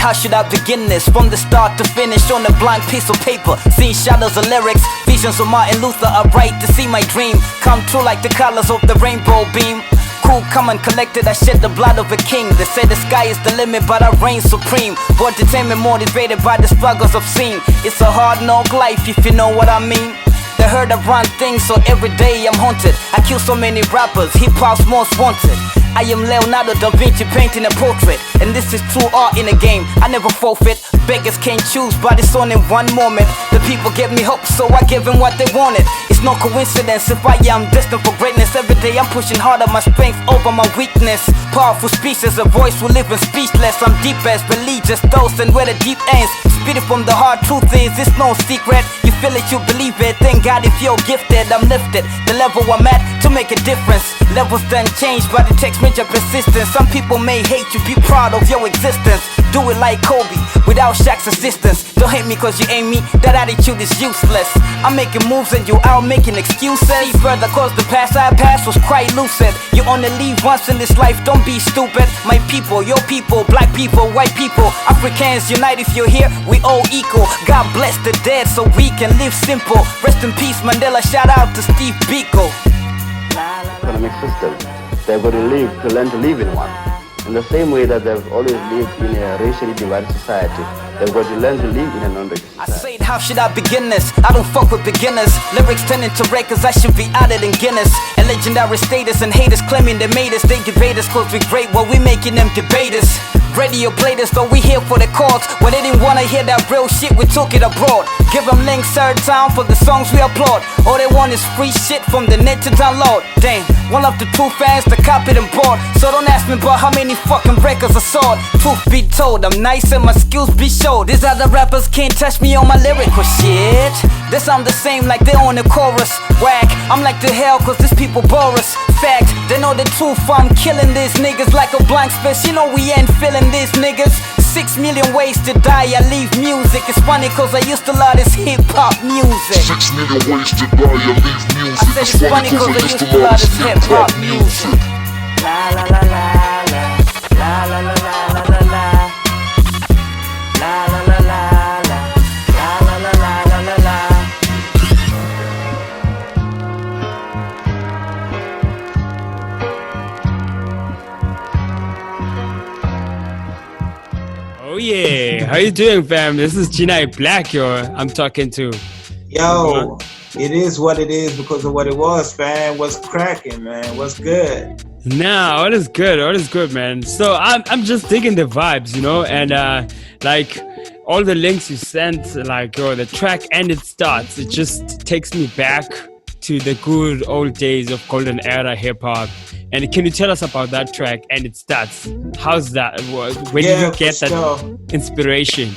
how should I begin this? From the start to finish on a blank piece of paper. Seeing shadows of lyrics, visions of Martin Luther. Upright to see my dream come true like the colors of the rainbow beam. Cool, calm and collected, I shed the blood of a king. They say the sky is the limit, but I reign supreme. For entertainment motivated by the struggles I've seen. It's a hard knock life if you know what I mean. They heard I run things, so every day I'm haunted. I kill so many rappers, hip-hop's most wanted. I am Leonardo da Vinci painting a portrait, and this is true art in a game. I never forfeit. Beggars can't choose, but it's on in one moment. The people gave me hope, so I gave them what they wanted. It's no coincidence if I am destined for greatness. Every day I'm pushing harder, my strength over my weakness. Powerful speeches, a voice will live in speechless. I'm deep as religious thoughts and where the deep ends. Spit it from the heart, truth is, it's no secret. You feel it, you believe it. Thank God if you're gifted, I'm lifted. The level I'm at to make a difference. Levels done change, but it takes major persistence. Some people may hate you, be proud of your existence. Do it like Kobe, without Shaq's assistance. Don't hate me cause you ain't me, that attitude is useless. I'm making moves and you out making excuses. See further cause the past I passed was quite lucid. You only live once in this life, don't be stupid. My people, your people, black people, white people, Africans unite if you're here, we all equal. God bless the dead so we can live simple. Rest in peace Mandela, shout out to Steve Biko. Economic system, they've got to learn to live in one. In the same way that they've always lived in a racially divided society, they've got to learn to live in a non-racial society. I said, how should I begin this? I don't fuck with beginners. Lyrics turn into records, I should be added in Guinness. A legendary status and haters claiming they made us. They debate us cause we great while we making them debaters. Radio played us, though we here for the cause. When they didn't wanna hear that real shit, we took it abroad. Give them links third time for the songs we applaud. All they want is free shit from the net to download. Damn, one of the true fans to copy them board. So don't ask me about how many fucking records I sold. Truth be told, I'm nice and my skills be showed. These other rappers can't touch me on my lyrical shit. They sound the same like they on the chorus. Whack, I'm like the hell cause these people bore us. Fact, they know the truth, I'm killing these niggas like a blank space. You know we ain't feeling these niggas. 6 million ways to die, I leave music. It's funny cause I used to love this hip-hop music. 6 million ways to die, I leave music. I said it's funny cause I used to love this hip-hop music. La la la la la, la la la la la la, la la la la la, la la la la la la. Oh yeah, how you doing, fam? This is Genii Blakk, I'm talking to. Yo, it is what it is because of what it was, fam. What's cracking, man? What's good? Nah, all is good, man. So I'm just digging the vibes, you know, and like all the links you sent, like the track and it starts. It just takes me back to the good old days of golden era hip hop. And can you tell us about that track and it starts? How's that? Where did you get that inspiration?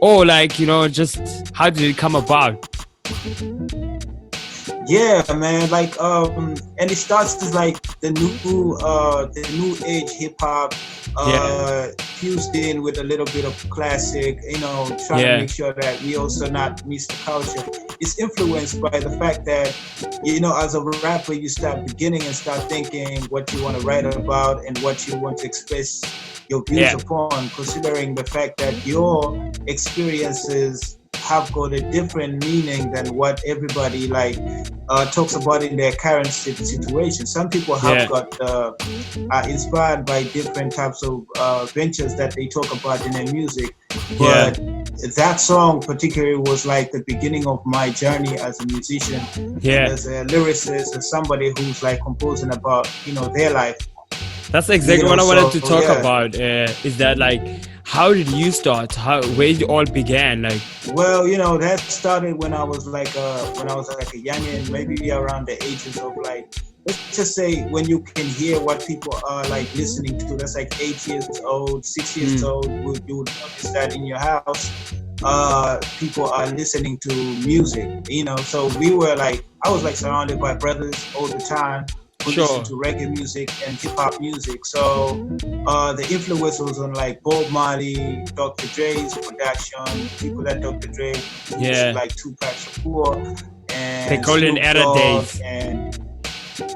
Or like, just how did it come about? Yeah, man, like and it starts as like the new age hip hop fused in with a little bit of classic, trying to make sure that we also not miss the culture. It's influenced by the fact that, as a rapper, you start beginning and start thinking what you want to write about and what you want to express your views upon, considering the fact that your experiences have got a different meaning than what everybody talks about in their current situation. Some people have got are inspired by different types of ventures that they talk about in their music. But that song particularly was like the beginning of my journey as a musician, as a lyricist, as somebody who's like composing about their life. That's exactly what I wanted to talk about. Is that like, how did you start? Where it all began? Like, well, that started when I was like a youngin', maybe around the ages of like, let's just say when you can hear what people are like listening to. That's like 8 years old, 6 years old. You would notice that in your house, people are listening to music. So we were like, I was like surrounded by brothers all the time. Listen to reggae music and hip-hop music. So the influence was on like Bob Marley, Dr. Dre's production, people like Dr. Dre, like Tupac Shakur, and they call it era days. And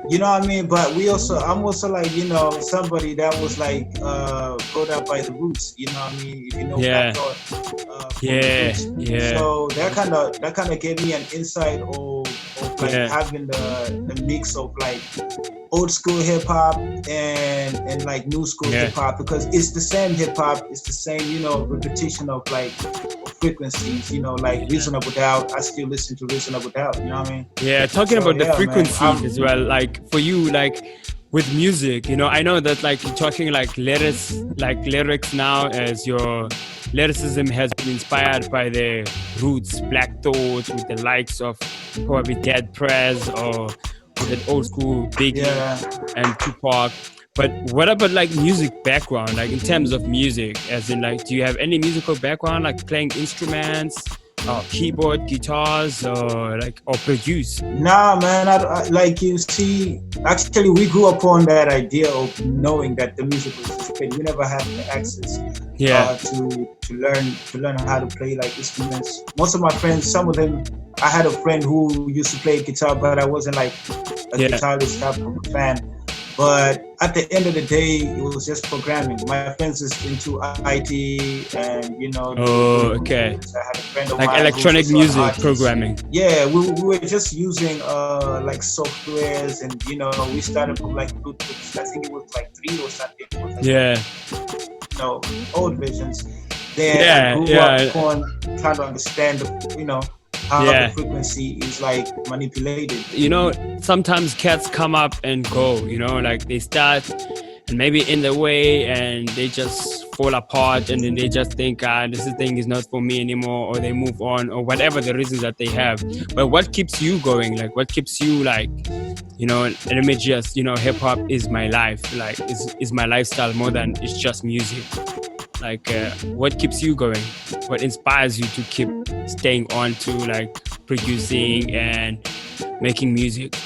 You know what I mean? But I'm also like, you know, somebody that was like brought up by the roots. You know what I mean? If you know Yeah. Black Thought, Yeah, roots. yeah. So that kind of gave me an insight of like having the mix of like old school hip hop and like new school hip hop, because it's the same hip hop, it's the same, you know, repetition of like frequencies, you know, like Reasonable Doubt. I still listen to Reasonable Doubt, you know what I mean? Yeah, talking about the frequencies as well, like for you, like with music, you know, I know that like you're talking like lyrics now, as your lyricism has been inspired by the roots, Black Thought, with the likes of probably Dead Prez or that old school Biggie and Tupac. But what about like music background, like in terms of music, as in like, do you have any musical background, like playing instruments, or keyboard, guitars, or produce? Nah, man, I like, you see, actually we grew up on that idea of knowing that the music was just played. We never had the access to learn how to play like instruments. Most of my friends, some of them, I had a friend who used to play guitar, but I wasn't like a guitarist type of a fan. But at the end of the day, it was just programming. My friends is into IT and, you know. Oh, okay. I had a friend of like mine electronic music programming. Yeah, we were just using like softwares, and, you know, we started from like Bluetooth. I think it was like 3 or something. Like, you know, old versions. Then I grew up on trying to understand, you know, how the frequency is like manipulated. You know, sometimes cats come up and go, you know, like they start and maybe in the way and they just fall apart, and then they just think, this thing is not for me anymore, or they move on, or whatever the reasons that they have. But what keeps you going? Like, what keeps you like, you know, let me just, you know, hip hop is my life, like is my lifestyle more than it's just music. Like, what keeps you going? What inspires you to keep staying on to like producing and making music?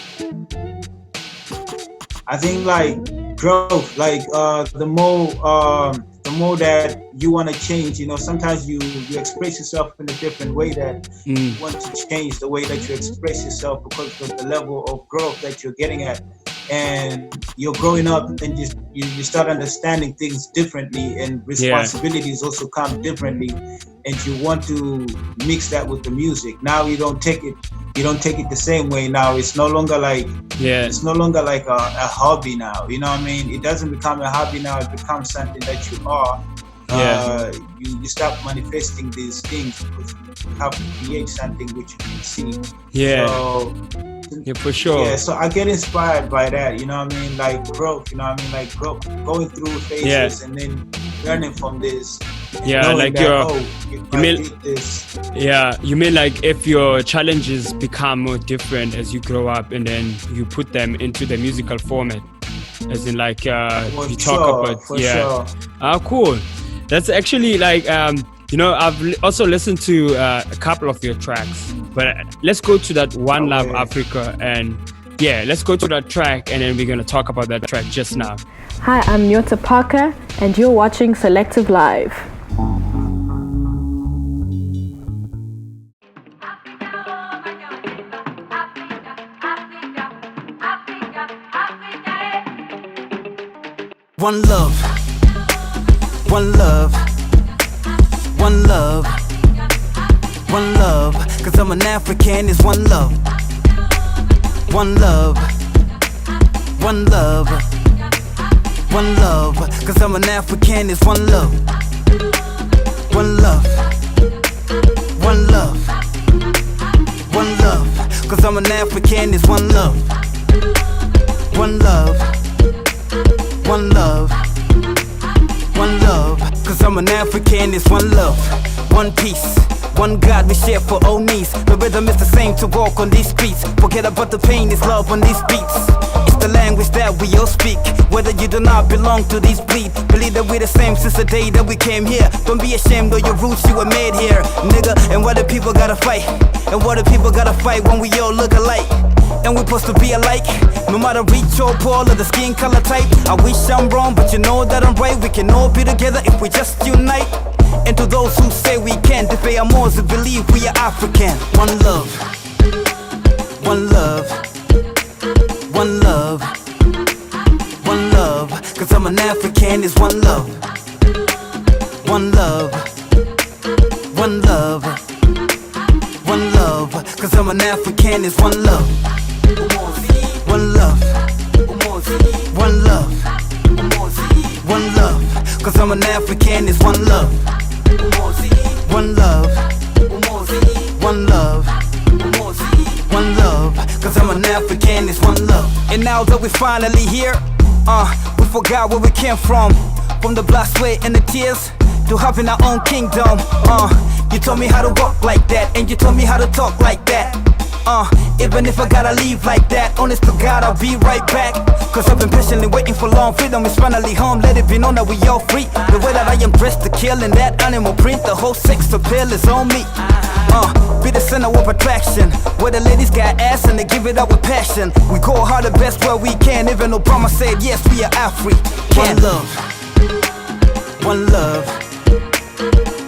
I think like growth, like the more that you want to change, you know, sometimes you express yourself in a different way, that you want to change the way that you express yourself because of the level of growth that you're getting at. And you're growing up and you start understanding things differently, and responsibilities also come differently, and you want to mix that with the music. Now you don't take it the same way. Now it's no longer like it's no longer like a hobby now, you know what I mean? It doesn't become a hobby now, it becomes something that you are. You start manifesting these things because you have to create something which you can see. Yeah, for sure. Yeah, so I get inspired by that, you know what I mean? Like growth, you know what I mean? Like growth, going through phases and then learning from this. Yeah, like that, you mean like if your challenges become more different as you grow up, and then you put them into the musical format, as in like you talk about cool. That's actually like you know, I've also listened to a couple of your tracks, but let's go to that One Love Africa, and let's go to that track, and then we're gonna talk about that track just now. Hi, I'm Nyota Parker, and you're watching Selective Live. One love, one love, one love, one love, cause I'm an African, is one love. One love, one love, one love, cause I'm an African, is one love. One love, one love, one love, cause I'm an African, is one love. One love, one love, one love, cause I'm an African, is one love. One peace, one God we share for all needs. The rhythm is the same to walk on these streets. Forget about the pain, it's love on these beats. It's the language that we all speak, whether you do not belong to these breed. Believe that we're the same since the day that we came here. Don't be ashamed of your roots, you were made here, nigga. And what the people gotta fight? And what the people gotta fight when we all look alike? And we're supposed to be alike, no matter rich or poor or the skin color type. I wish I'm wrong, but you know that I'm right. We can all be together if we just unite. And to those who say we can't, if they are more to believe we are African. One love, one love, one love. one love, cause I'm an African, it's one love. One love, one love, one love, cause I'm an African, it's one love. One love, one love, one love, cause I'm an African, it's one love. And now that we're finally here, we forgot where we came from the blood, sweat, and the tears, to having our own kingdom. You told me how to walk like that, and you told me how to talk like that. Even if I gotta leave like that, honest to God, I'll be right back. Cause I've been patiently waiting for long. Freedom is finally home, let it be known that we all free. The way that I am dressed to kill, and that animal print, the whole sex appeal is on me. Be the center of attraction, where the ladies got ass and they give it up with passion. We go hard the best where we can, even Obama said yes, we are African. One love, one love,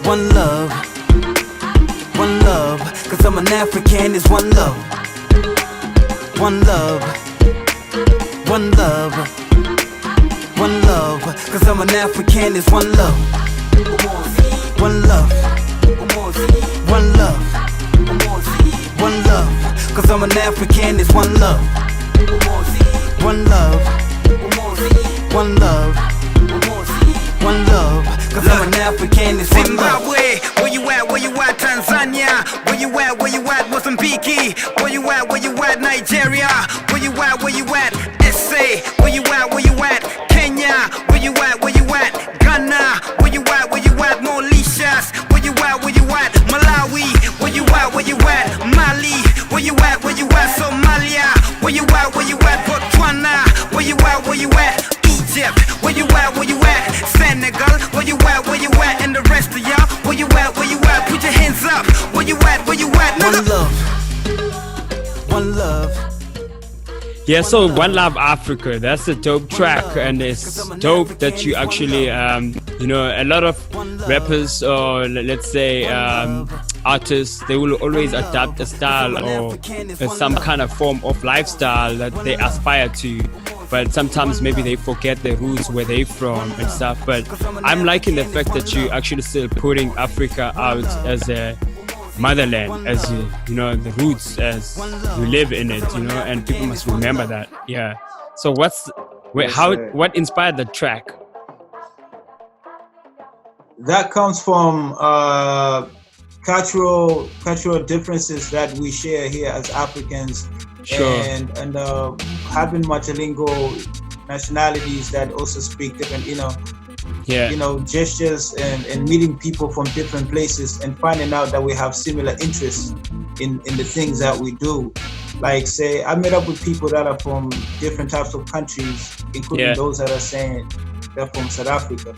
one love, one love, cause I'm an African, it's one love. One love, one love, one love, cause I'm an African, it's one love. One love, one love, one love, cause I'm an African, it's one love. One love, one love, one love, cause I'm an African, it's one love. Zimbabwe, where you at, Tanzania, where you at, Mozambique, where you at, Nigeria, where you at, SA, where you at, Kenya, where you at, Ghana, where you at, Mauritius, where you at, Malawi, where you at, Mali, where you at, Somalia, where you at, Botswana, where you at, Egypt, where you at, Senegal, where you at, and the rest of y'all, where you at, put your hands up, where you at, one love, one love. Yeah, so One Love Africa, that's a dope track, and it's dope that you actually, you know, a lot of rappers or let's say artists, they will always adapt a style or some kind of form of lifestyle that they aspire to, but sometimes maybe they forget their roots, where they're from and stuff. But I'm liking the fact that you actually still putting Africa out as a motherland, as you know, the roots, as you live in it, you know, and people must remember that. Yeah. So what inspired the track? That comes from cultural differences that we share here as Africans. Sure. And having multilingual nationalities that also speak different, gestures, and meeting people from different places and finding out that we have similar interests in the things that we do. Like, say, I met up with people that are from different types of countries, including those that are saying they're from South Africa,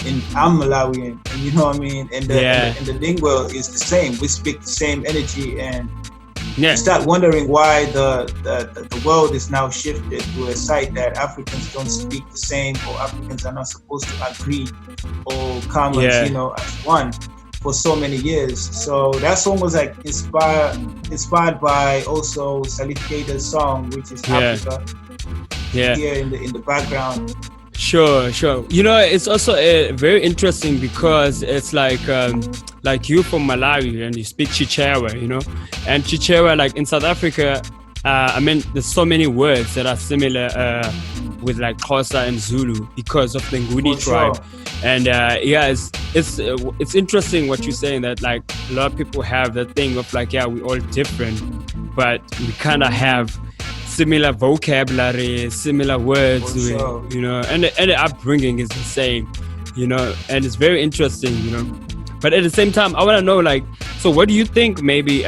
and I'm Malawian, and you know what I mean? And the lingua is the same. We speak the same energy, and you start wondering why the world is now shifted to a side that Africans don't speak the same, or Africans are not supposed to agree or come as one for so many years. So that song was like inspired by also Salif Keita's song, which is Africa, here in the background. Sure. You know, it's also very interesting because it's like you from Malawi and you speak Chichewa, you know, and Chichewa, like in South Africa, I mean, there's so many words that are similar with like Xhosa and Zulu because of the Nguni tribe. And it's interesting what you're saying, that like a lot of people have that thing of like, we're all different, but we kind of have similar vocabulary, similar words, you know, and the upbringing is the same, you know, and it's very interesting, you know. But at the same time, I want to know, like, so what do you think maybe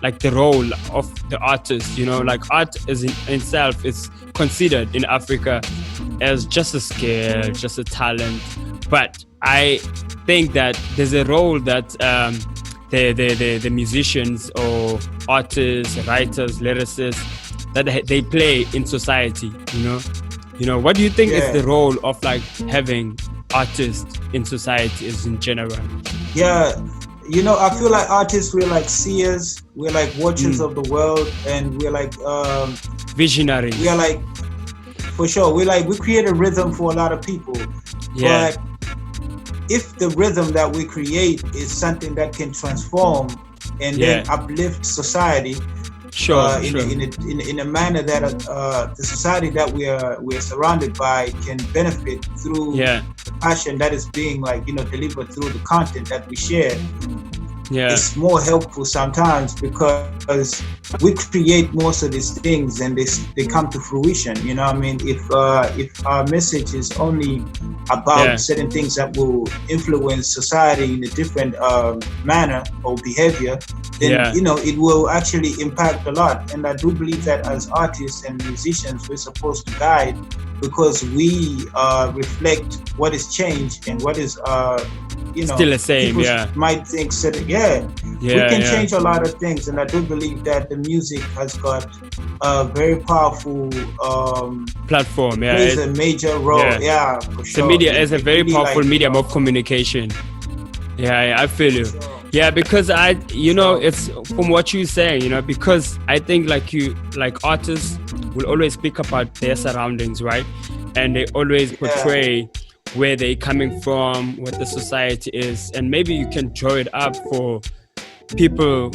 like the role of the artist, you know, like art is in itself is considered in Africa as just a skill, just a talent, but I think that there's a role that the musicians or artists, writers, lyricists, that they play in society, you know. What do you think is the role of like having artists in society is in general? You know, I feel like artists, we're like seers, we're like watchers of the world, and we're like visionaries. We are like, for sure, we create a rhythm for a lot of people. But if the rhythm that we create is something that can transform and then uplift society. Sure, in a manner that the society that we're surrounded by can benefit through the passion that is being delivered through the content that we share. It's more helpful sometimes because we create most of these things and they come to fruition. You know what I mean? If our message is only about certain things that will influence society in a different manner or behavior, then it will actually impact a lot. And I do believe that as artists and musicians, we're supposed to guide, because we reflect what is changed and what is still the same. People might think we can change a lot of things, and I do believe that the music has got a very powerful platform. Plays a major role. For sure. The media is a very powerful medium of communication. I feel you. Because it's from what you're saying, because I think like artists will always speak about their surroundings, right? And they always portray where they're coming from, what the society is, and maybe you can draw it up for people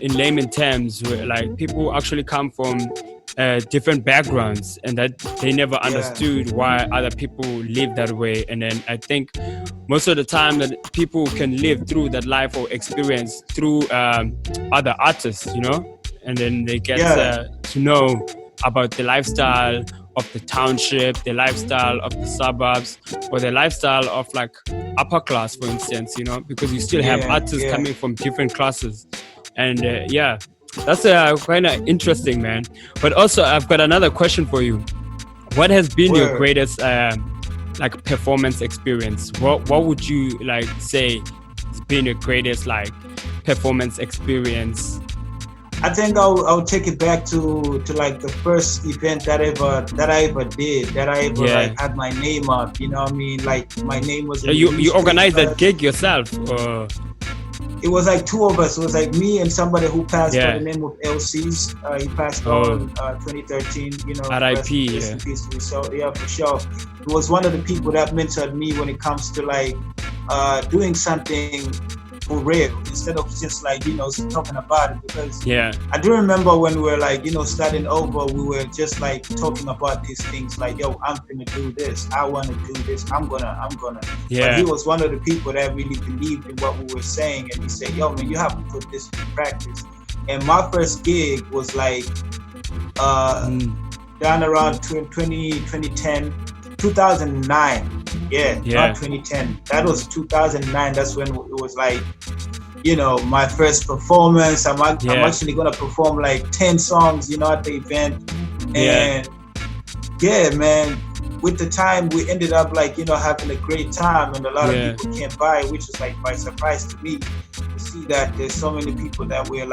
in layman terms, where like people actually come from different backgrounds and that they never understood why other people live that way. And then I think most of the time that people can live through that life or experience through other artists, and then they get to know about the lifestyle of the township, the lifestyle of the suburbs, or the lifestyle of like upper class, for instance, because you still have artists coming from different classes. And that's kind of interesting, man. But also I've got another question for you. What has been your greatest performance experience? What would you say has been your greatest performance experience? I think I'll take it back to like the first event that I ever did, had my name up. You know what I mean? Like my name was. You organized that gig yourself, or? It was like two of us. It was like me and somebody who passed by the name of LC's. He passed on 2013. R.I.P. So for sure. It was one of the people that mentored me when it comes to doing something for real, instead of just talking about it, because I do remember when we were starting over, we were just talking about these things I'm gonna do this, I want to do this, I'm gonna but he was one of the people that really believed in what we were saying, and he said, yo man, you have to put this into practice. And my first gig was down around 2010, 2009. Not 2010. That was 2009. That's when it was my first performance. I'm actually gonna perform 10 songs, at the event. And man, with the time we ended up having a great time, and a lot of people came by, which was by surprise to me to see that there's so many people that were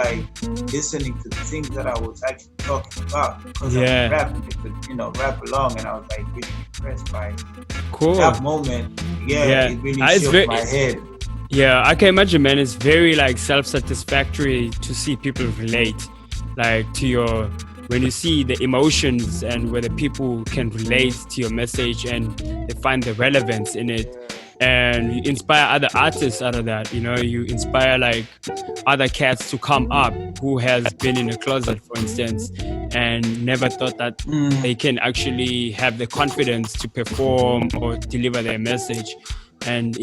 listening to the things that I was actually talking about, because I was rapping. They could rap along, and I was really impressed by that moment. It really shook my head. I can imagine, man. It's very self-satisfactory to see people relate to your, when you see the emotions and whether people can relate to your message and they find the relevance in it, and you inspire other artists out of that. You inspire other cats to come up who has been in a closet, for instance, and never thought that they can actually have the confidence to perform or deliver their message. And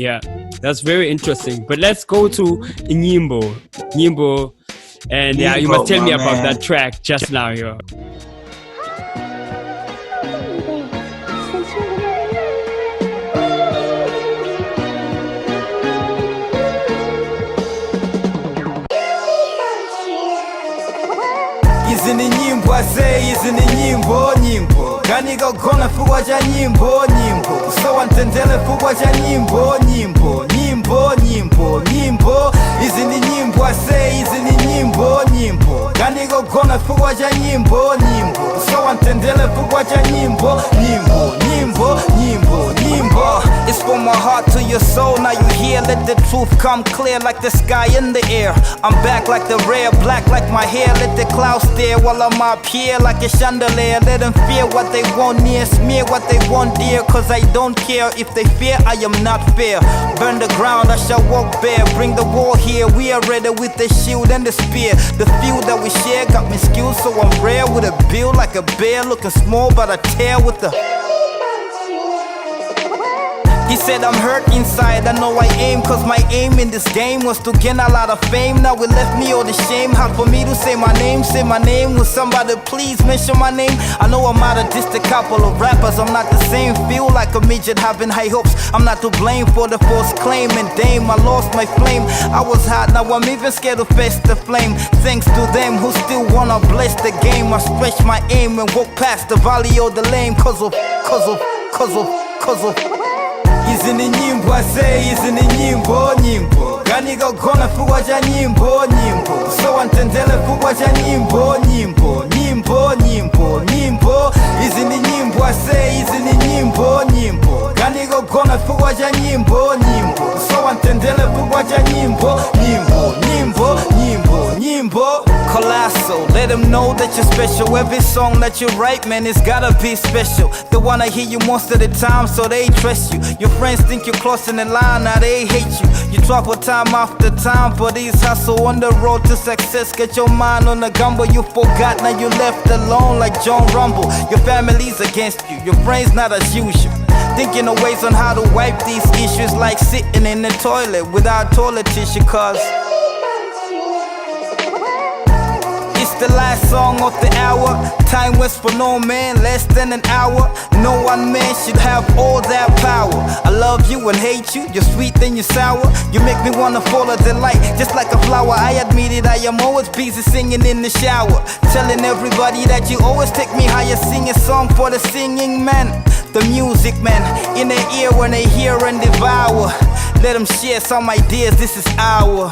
that's very interesting. But let's go to Nyimbo. And you must tell me about that track just now, yo. Hizi ni nyimbo azee, hizi ni nyimbo Kaniga gona fugwa cha nyimbo Usawa ntendele fugwa cha nyimbo Hizi ni nyimbo azee, hizi ni nyimbo Kaniga gona fugwa cha nyimbo Usawa ntendele fugwa cha nyimbo It's from my heart to your soul, now you hear. Let the truth come clear like the sky in the air. I'm back like the rare, black like my hair. Let the clouds stare while I'm up here like a chandelier. Let them fear what they want near, smear what they want dear. Cause I don't care if they fear, I am not fair. Burn the ground, I shall walk bare. Bring the war here, we are ready with the shield and the spear. The few that we share got me skilled, so I'm rare. With a build like a bear, looking small but a tail with the. He said I'm hurt inside, I know I aim. Cause my aim in this game was to gain a lot of fame. Now it left me all the shame. Hard for me to say my name. Will somebody please mention my name? I know I'm out of just a couple of rappers, I'm not the same. Feel like a midget having high hopes. I'm not to blame for the false claim. And damn, I lost my flame. I was hot, now I'm even scared to face the flame. Thanks to them who still wanna bless the game. I stretch my aim and walk past the valley of the lame. Cause of Izi ni nyimbo, I say izi ni nyimbo. Gani gona fugwa cha nyimbo. So antendele fugwa cha nyimbo. Izi ni nyimbo, I say izi ni nyimbo. Gani gona fugwa cha nyimbo. So antendele fugwa cha nyimbo. Colossal, let them know that you're special. Every song that you write, man, it's gotta be special. They wanna hear you most of the time, so they trust you. Your friends think you're crossing the line, now they hate you. You travel time after time for these hustle on the road to success. Get your mind on the gumbo, you forgot, now you left alone like John Rumble. Your family's against you, your friends not as usual. Thinking of ways on how to wipe these issues, like sitting in the toilet without toilet tissue. Cause it's the last song of the hour. Time waits for no man, less than an hour. No one man should have all that power. I love you and hate you, you're sweet then you're sour. You make me wanna fall a delight, just like a flower. I admit it, I am always busy singing in the shower. Telling everybody that you always take me higher. Sing a song for the singing man, the music man, in their ear when they hear and devour. Let them share some ideas, this is our.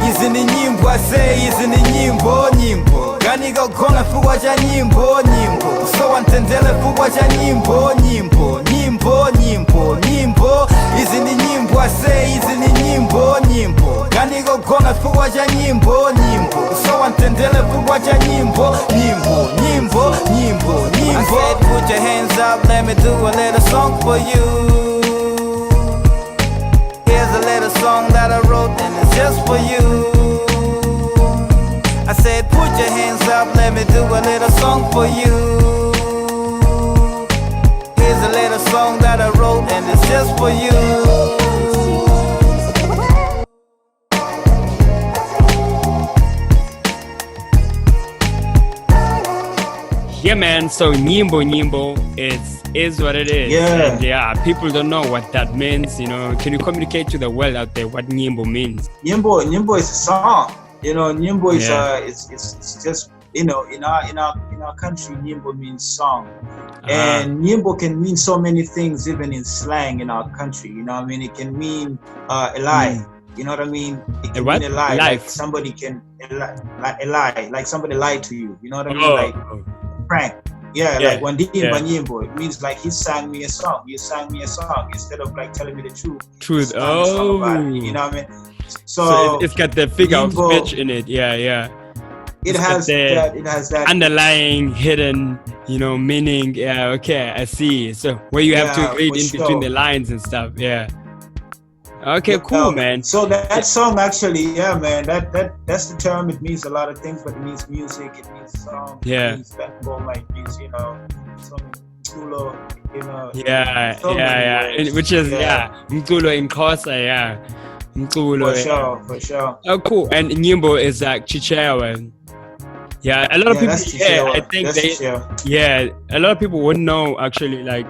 Izi ni nyimbo, I say izi ni nyimbo. Gani gona fugwa cha nyimbo. So antendele fugwa cha nyimbo. Izi ni nyimbo, I say izi ni nyimbo. Gani gona fugwa cha nyimbo. So antendele fugwa cha nyimbo. I said put your hands up, let me do a little song for you. Here's a little song that I wrote and it's just for you. I said put your hands up, let me do a little song for you. Here's a little song that I wrote and it's just for you. Yeah, man. So Nyimbo is what it is. Yeah. And yeah, people don't know what that means. You know, can you communicate to the world out there what Nyimbo means? Nyimbo is a song. You know, Nyimbo is it's just, you know, in our country, Nyimbo means song. And Nyimbo can mean so many things, even in slang in our country. You know what I mean? It can mean a lie. You know what I mean? It can mean a lie. Like somebody can a lie. Like somebody lied to you. You know what I mean? Like prank. Yeah, like Nyimbo. It means like he sang me a song. You sang me a song instead of like telling me the truth. Oh, you know what I mean? So it's got the figure of speech in it. Yeah. It has that underlying hidden, you know, meaning. Yeah, okay, I see. So where you have to read in between the lines and stuff. Yeah. Okay, cool, man. So that song actually, yeah, man, that's the term. It means a lot of things, but it means music, it means song, it means backbone, like means, you know, some Mtulo, you know. Which is Mtulo in Xhosa, Mtulo. For sure. Oh, cool. And Nyimbo is like Chichewa. Yeah, a lot of people. I think a lot of people wouldn't know actually, like.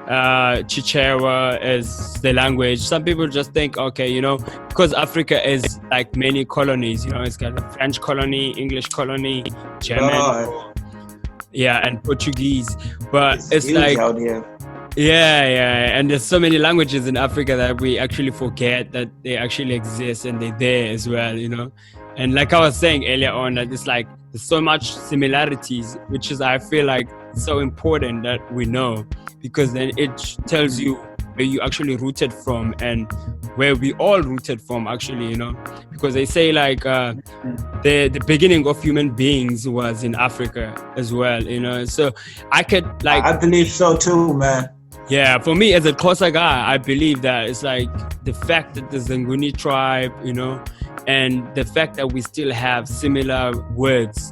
Chichewa is the language. Some people just think, okay, you know, because Africa is like many colonies, you know, it's got a French colony, English colony, German, and Portuguese. But it's like, out here. And there's so many languages in Africa that we actually forget that they actually exist and they're there as well, you know. And like I was saying earlier on, that it's like there's so much similarities, which is, I feel like, so important that we know, because then it tells you where you actually rooted from and where we all rooted from, actually, you know, because they say like the beginning of human beings was in Africa as well, you know. So I could like, I believe so too, man. yeah, for me as a Xhosa guy, I believe that it's like the fact that the Genii tribe, you know, and the fact that we still have similar words,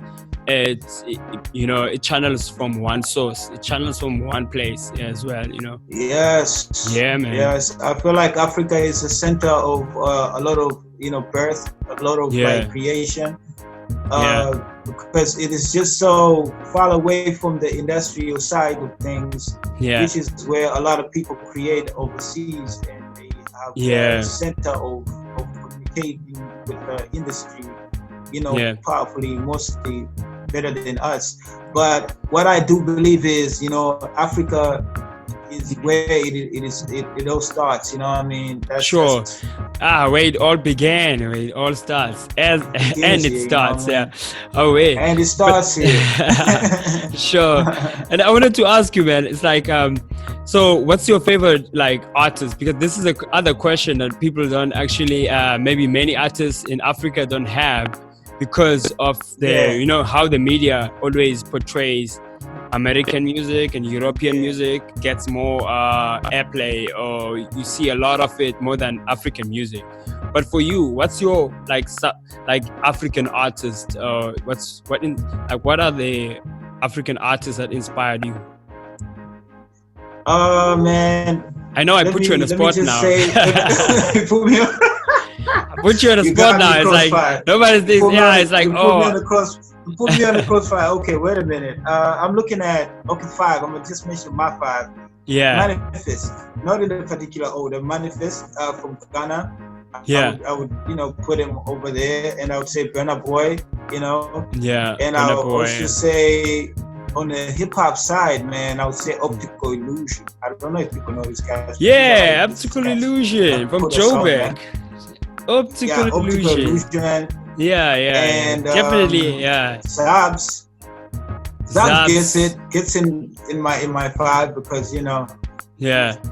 you know, it channels from one source, it channels from one place as well, you know. Yes. Yeah, man. Yes, I feel like Africa is the center of a lot of, you know, birth, a lot of like creation. Because it is just so far away from the industrial side of things, which is where a lot of people create overseas, and they have a center of communicating with the industry, you know, powerfully, mostly better than us. But what I do believe is, you know, Africa is where it all starts, you know what I mean? That's where it all began, where it all starts, and it starts, Oh wait, and it starts here. Sure. And I wanted to ask you, man, it's like, so what's your favorite like artist? Because this is a other question that people don't actually, maybe many artists in Africa don't have, because of the you know, how the media always portrays American music and European music gets more airplay, or you see a lot of it more than African music. But for you, what's your like African artist? What are the African artists that inspired you? Man, I know I put you on the spot now. Put me on. I put you on the spot now. It's like nobody's this. It's like Put me on the crossfire. Okay, wait a minute. I'm looking at 5. I'm gonna just mention my 5. Manifest, not in a particular order. Manifest from Ghana. I would you know, put him over there, and I would say Burna Boy, you know. And I would also say on the hip hop side, man, I would say Optical Illusion. I don't know if people know this guy. Optical Illusion from Joburg. Optical Illusion. And definitely, Zabs gets in my 5 because, you know.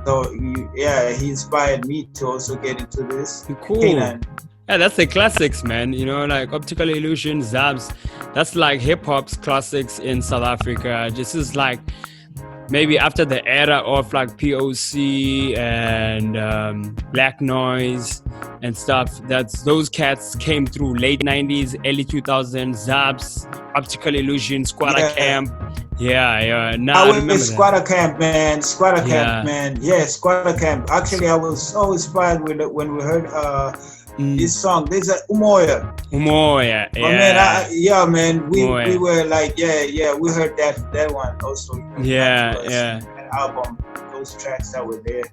So he inspired me to also get into this. Cool. Yeah, that's the classics, man. You know, like Optical Illusion, Zabs. That's like hip hop's classics in South Africa. This is like maybe after the era of like POC and Black Noise and stuff. Those cats came through late 90s, early 2000s. Zabs, Optical Illusion, Squatter Camp. Now I remember Squatter Camp, man. Squatter Camp, man. Yeah, Squatter Camp. Actually, I was so inspired when we heard this song. There's a Umoya, man. We were like, we heard that one also. An album, those tracks that were there.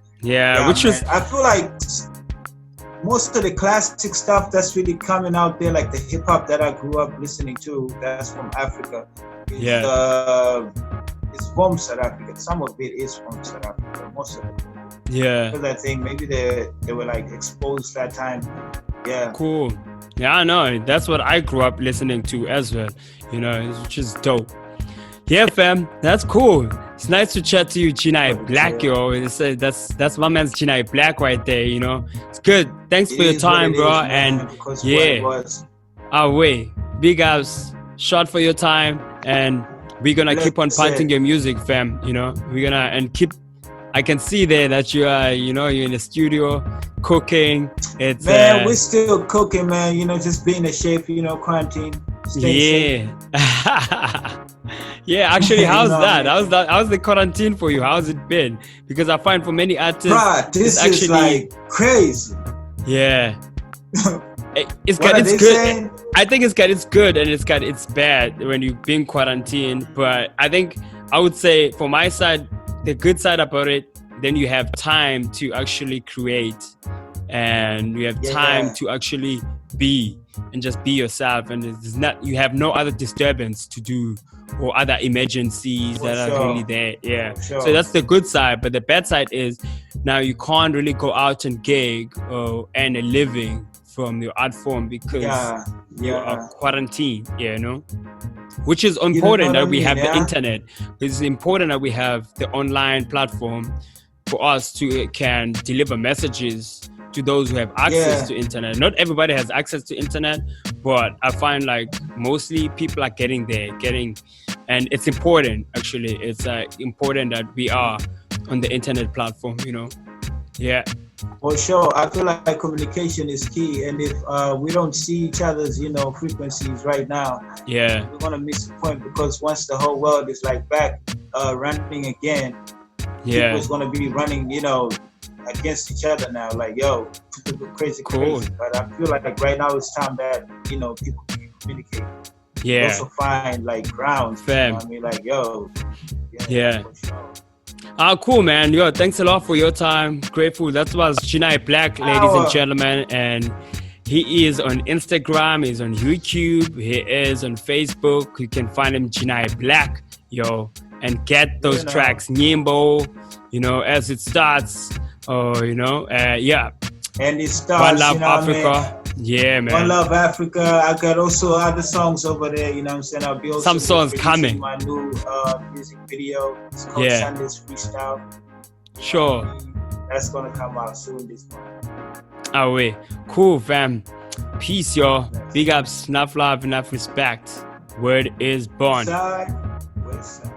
Which was, I feel like most of the classic stuff that's really coming out there, like the hip hop that I grew up listening to, that's from Africa. It's from South Africa. Some of it is from South Africa. Most of it. Because I think maybe they were like exposed that time. Cool. I know. That's what I grew up listening to as well. You know, which is dope. Yeah, fam. That's cool. It's nice to chat to you, Genii Blakk, yo. That's my man's Genii Blakk right there, you know. It's good. Thanks for your time, bro. And big ups. Shot for your time. And we're gonna keep on punting your music, fam. You know, we're gonna I can see there that you are, you know, you're in the studio cooking. It's we're still cooking, man. You know, just being a chef, you know, quarantine. Stay safe. Actually, how's that? How's the quarantine for you? How's it been? Because I find for many artists, this actually, is like crazy. It's good. Saying? I think it's good and it's bad when you're being quarantined. But I think I would say for my side, the good side about it, then you have time to actually create, and you have time to actually be and just be yourself, and you have no other disturbance to do or other emergencies that are really there. So that's the good side. But the bad side is now you can't really go out and gig or earn a living from your art form because you yeah. are quarantined, you know, which is important that we have the internet. It's important that we have the online platform for us to can deliver messages to those who have access to internet. Not everybody has access to internet, but I find like mostly people are getting there, and it's important actually. It's important that we are on the internet platform, you know. Yeah. For sure, I feel like communication is key, and if we don't see each other's, you know, frequencies right now, we're gonna miss the point, because once the whole world is like back running again, people's gonna be running, you know, against each other now. Like, yo, crazy. But I feel like right now it's time that, you know, people can communicate. Yeah. Also find like grounds. Fam. You know what I mean, like, yo. Yeah. For sure. Cool, man. Yo, thanks a lot for your time. Grateful. That was Genii Blakk, ladies and gentlemen. And he is on Instagram. He's on YouTube. He is on Facebook. You can find him, Genii Blakk. Yo, and get those tracks, Nyimbo, you know, as it starts. You know, yeah. And it starts, One Love you know, Africa. Man. Yeah, man. One Love Africa. I got also other songs over there, you know what I'm saying? I'll be also some songs coming. My new music video. It's called Sunday's Freestyle. Sure. That's gonna come out soon this month. Oh, wait. Cool, fam. Peace, y'all. Big ups, enough love, enough respect. Word is born. West side.